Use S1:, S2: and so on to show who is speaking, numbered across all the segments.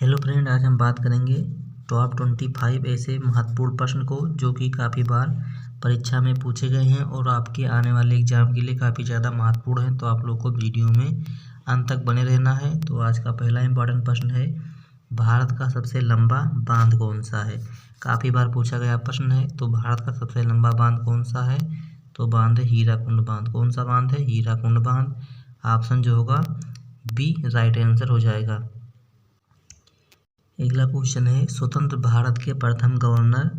S1: Hello friend, आज हम बात करेंगे टॉप 25 ऐसे महत्वपूर्ण प्रश्न को जो कि काफ़ी बार परीक्षा में पूछे गए हैं और आपके आने वाले एग्जाम के लिए काफ़ी ज़्यादा महत्वपूर्ण हैं। तो आप लोग को वीडियो में अंत तक बने रहना है। तो आज का पहला इम्पॉर्टेंट प्रश्न है, भारत का सबसे लंबा बांध कौन सा है। काफ़ी बार पूछा गया प्रश्न है। तो भारत का सबसे लंबा बांध कौन सा है, तो बांध है हीराकुंड बांध। कौन सा बांध है, हीराकुंड बांध। ऑप्शन जो होगा बी राइट आंसर हो जाएगा। अगला क्वेश्चन है, स्वतंत्र भारत के प्रथम गवर्नर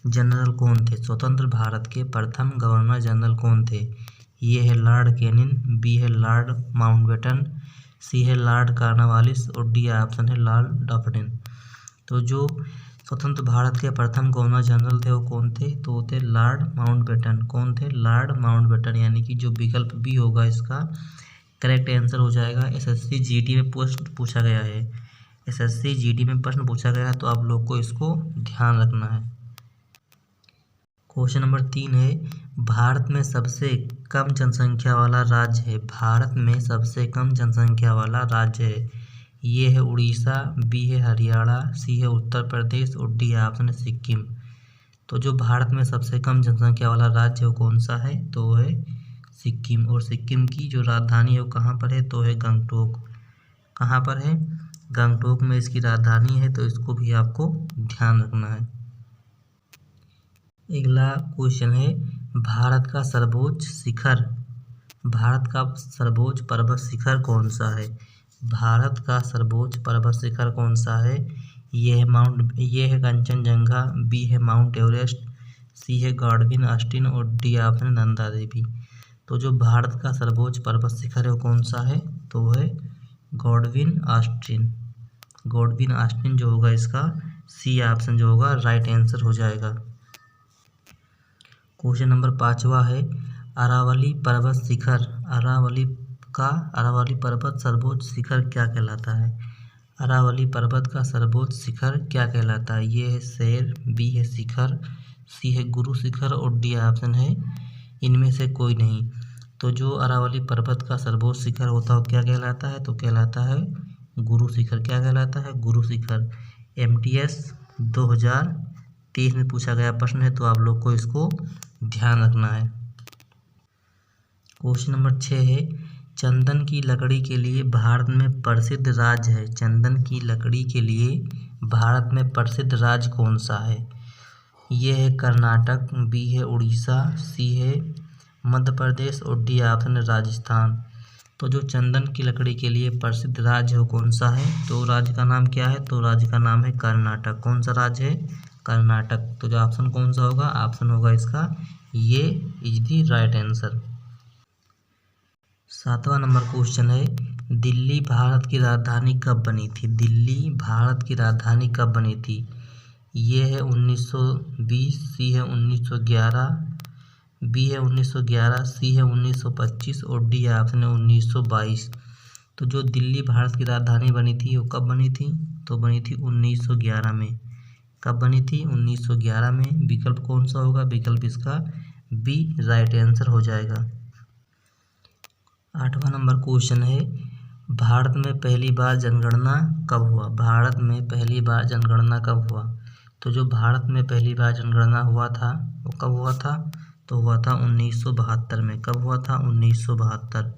S1: जनरल कौन थे। स्वतंत्र भारत के प्रथम गवर्नर जनरल कौन थे। ये है लॉर्ड कैनिंग, बी है लॉर्ड माउंटबेटन, सी है लॉर्ड कॉर्नवालिस और डी ऑप्शन है लॉर्ड डफरिन। तो जो स्वतंत्र भारत के प्रथम गवर्नर जनरल थे वो कौन थे, तो वो थे लॉर्ड माउंटबेटन। कौन थे, लॉर्ड माउंटबेटन। यानी कि जो विकल्प बी होगा इसका करेक्ट आंसर हो जाएगा। एसएससी जीडी में पूछा गया है। एसएससी जीडी में प्रश्न पूछा गया है, तो आप लोग को इसको ध्यान रखना है। क्वेश्चन नंबर 3 है, भारत में सबसे कम जनसंख्या वाला राज्य है। भारत में सबसे कम जनसंख्या वाला राज्य है। ये है उड़ीसा, बी है हरियाणा, सी है उत्तर प्रदेश और डी ऑप्शन है सिक्किम। तो जो भारत में सबसे कम जनसंख्या वाला राज्य है वो कौन सा है, तो वो है सिक्किम। और सिक्किम की जो राजधानी है वो कहाँ पर है, तो है गंगटोक। कहाँ पर है, गंगटोक में इसकी राजधानी है। तो इसको भी आपको ध्यान रखना है। अगला क्वेश्चन है, भारत का सर्वोच्च शिखर, भारत का सर्वोच्च पर्वत शिखर कौन सा है। भारत का सर्वोच्च पर्वत शिखर कौन सा है। ये है कंचनजंगा, बी है माउंट एवरेस्ट, सी है गॉडविन ऑस्टिन और डी ऑप्शन है नंदा देवी। तो जो भारत का सर्वोच्च पर्वत शिखर है वो कौन सा है, तो वो है गॉडविन ऑस्टिन। गॉडविन ऑस्टिन जो होगा इसका सी ऑप्शन जो होगा राइट आंसर हो जाएगा। क्वेश्चन नंबर 5वां है, अरावली पर्वत शिखर, अरावली पर्वत सर्वोच्च शिखर क्या कहलाता है। अरावली पर्वत का सर्वोच्च शिखर क्या कहलाता है। ये है शेर, बी है शिखर, सी है गुरु शिखर और डी ऑप्शन है इनमें से कोई नहीं। तो जो अरावली पर्वत का सर्वोच्च शिखर होता है क्या कहलाता है, तो कहलाता है गुरु शिखर। क्या कहलाता है, गुरु शिखर। MTS 2023 में पूछा गया प्रश्न है, तो आप लोग को इसको ध्यान रखना है। क्वेश्चन नंबर 6 है, चंदन की लकड़ी के लिए भारत में प्रसिद्ध राज्य है। चंदन की लकड़ी के लिए भारत में प्रसिद्ध राज्य कौन सा है। ये है कर्नाटक, बी है उड़ीसा, सी है मध्य प्रदेश और डी ऑप्शन है राजस्थान। तो जो चंदन की लकड़ी के लिए प्रसिद्ध राज्य है कौन सा है, तो राज्य का नाम क्या है, तो राज्य का नाम है कर्नाटक। कौन सा राज्य है, कर्नाटक। तो जो ऑप्शन कौन सा होगा, ऑप्शन होगा इसका ये इज दी राइट आंसर। 7वां नंबर क्वेश्चन है, दिल्ली भारत की राजधानी कब बनी थी। दिल्ली भारत की राजधानी कब बनी थी। ये है 1920, सी है 1911, बी है 1911, सी है 1925 और डी ऑप्शन है 1922। तो जो दिल्ली भारत की राजधानी बनी थी वो कब बनी थी, तो बनी थी 1911 में। कब बनी थी, 1911 में। विकल्प कौन सा होगा, विकल्प इसका बी राइट आंसर हो जाएगा। 8वां नंबर क्वेश्चन है, भारत में पहली बार जनगणना कब हुआ। भारत में पहली बार जनगणना कब हुआ। तो जो भारत में पहली बार जनगणना हुआ था वो कब हुआ था, तो हुआ था 1972 में। कब हुआ था, 1972।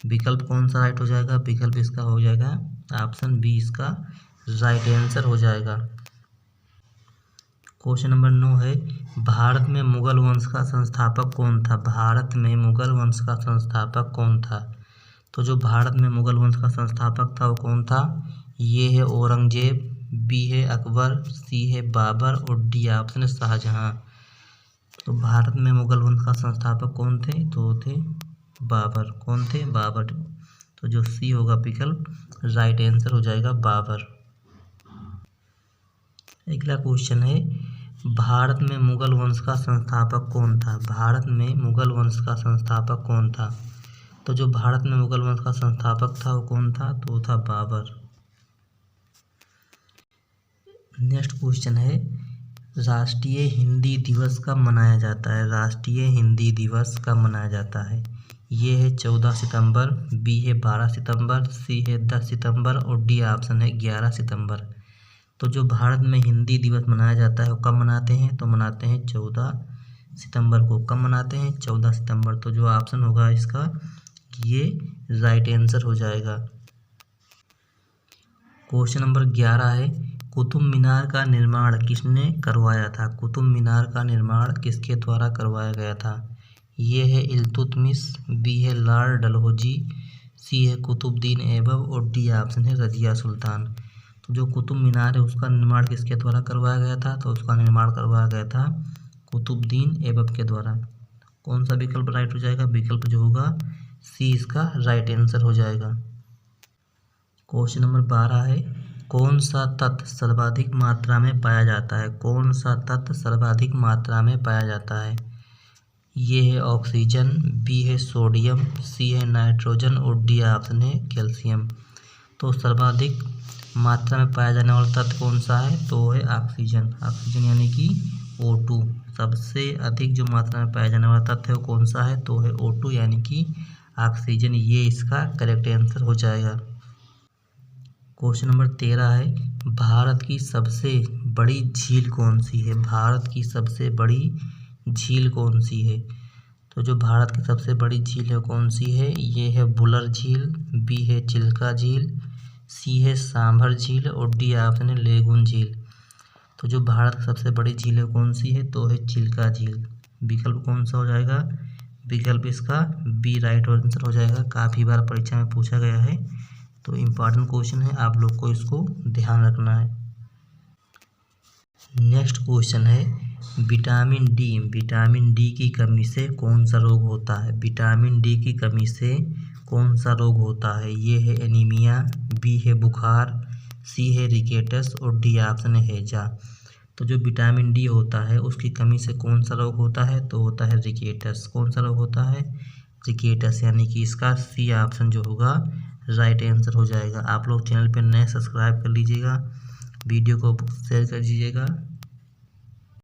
S1: विकल्प कौन सा राइट हो जाएगा, विकल्प इसका हो जाएगा ऑप्शन बी, इसका राइट आंसर हो जाएगा। क्वेश्चन नंबर 9 है, भारत में मुगल वंश का संस्थापक कौन था। भारत में मुगल वंश का संस्थापक कौन था। तो जो भारत में मुगल वंश का संस्थापक था वो कौन था। ये है औरंगजेब, बी है अकबर, सी है बाबर और डी ऑप्शन है शाहजहां। तो भारत में मुगल वंश का संस्थापक कौन थे, तो थे बाबर। कौन थे, बाबर। तो जो सी होगा विकल्प राइट आंसर हो जाएगा बाबर। अगला क्वेश्चन है, भारत में मुगल वंश का संस्थापक कौन था। भारत में मुगल वंश का संस्थापक कौन था। तो जो भारत में मुगल वंश का संस्थापक था वो कौन था, तो वो था बाबर। नेक्स्ट क्वेश्चन है, राष्ट्रीय हिंदी दिवस कब मनाया जाता है। राष्ट्रीय हिंदी दिवस कब मनाया जाता है। ये है 14 सितंबर, बी है 12 सितंबर, सी है 10 सितंबर और डी ऑप्शन है 11 सितंबर। तो जो भारत में हिंदी दिवस मनाया जाता है वो कब मनाते हैं? तो मनाते हैं 14 सितंबर को। कब मनाते हैं? 14 सितंबर। तो जो ऑप्शन होगा इसका ये राइट आंसर हो जाएगा। क्वेश्चन नंबर 11 है, कुतुब मीनार का निर्माण किसने करवाया था? कुतुब मीनार का निर्माण किसके द्वारा करवाया गया था? ये है इल्तुतमिश, बी है लॉर्ड डलहौजी, सी है कुतुबुद्दीन ऐबक और डी ऑप्शन है रजिया सुल्तान। तो जो कुतुब मीनार है उसका निर्माण किसके द्वारा करवाया गया था? तो उसका निर्माण करवाया गया था कुतुबुद्दीन ऐबक के द्वारा। कौन सा विकल्प राइट हो जाएगा? विकल्प जो होगा सी इसका राइट आंसर हो जाएगा। क्वेश्चन नंबर 12 है, कौन सा तत्व सर्वाधिक मात्रा में पाया जाता है? कौन सा तत्व सर्वाधिक मात्रा में पाया जाता है? ये है ऑक्सीजन, बी है सोडियम, सी है नाइट्रोजन और डी ऑप्शन है कैल्शियम। तो सर्वाधिक मात्रा में पाया जाने वाला तत्व कौन सा है? तो है ऑक्सीजन। ऑक्सीजन यानी कि O2। सबसे अधिक जो मात्रा में पाया जाने वाला तत्व है वो कौन सा है? तो है O2 यानी कि ऑक्सीजन। ये इसका करेक्ट आंसर हो जाएगा। क्वेश्चन नंबर 13 है, भारत की सबसे बड़ी झील कौन सी है? भारत की सबसे बड़ी झील कौन सी है? तो जो भारत की सबसे बड़ी झील है कौन सी है? ये है बुलर झील, बी है चिल्का झील, सी है सांभर झील और डी ऑप्शन है लेगुन झील। तो जो भारत की सबसे बड़ी झील है कौन सी है? तो है चिल्का झील। विकल्प कौन सा हो जाएगा? विकल्प इसका बी राइट आंसर हो जाएगा। काफ़ी बार परीक्षा में पूछा गया है, तो इम्पॉर्टेंट क्वेश्चन है, आप लोग को इसको ध्यान रखना है। नेक्स्ट क्वेश्चन है, विटामिन डी की कमी से कौन सा रोग होता है? विटामिन डी की कमी से कौन सा रोग होता है? ये है एनीमिया, बी है बुखार, सी है रिकेटस और डी ऑप्शन है हैजा। तो जो विटामिन डी होता है उसकी कमी से कौन सा रोग होता है? तो होता है रिकेटस। कौन सा रोग होता है? रिकेटस, यानी कि इसका सी ऑप्शन जो होगा राइट आंसर हो जाएगा। आप लोग चैनल पर नए सब्सक्राइब कर लीजिएगा, वीडियो को शेयर कर दीजिएगा।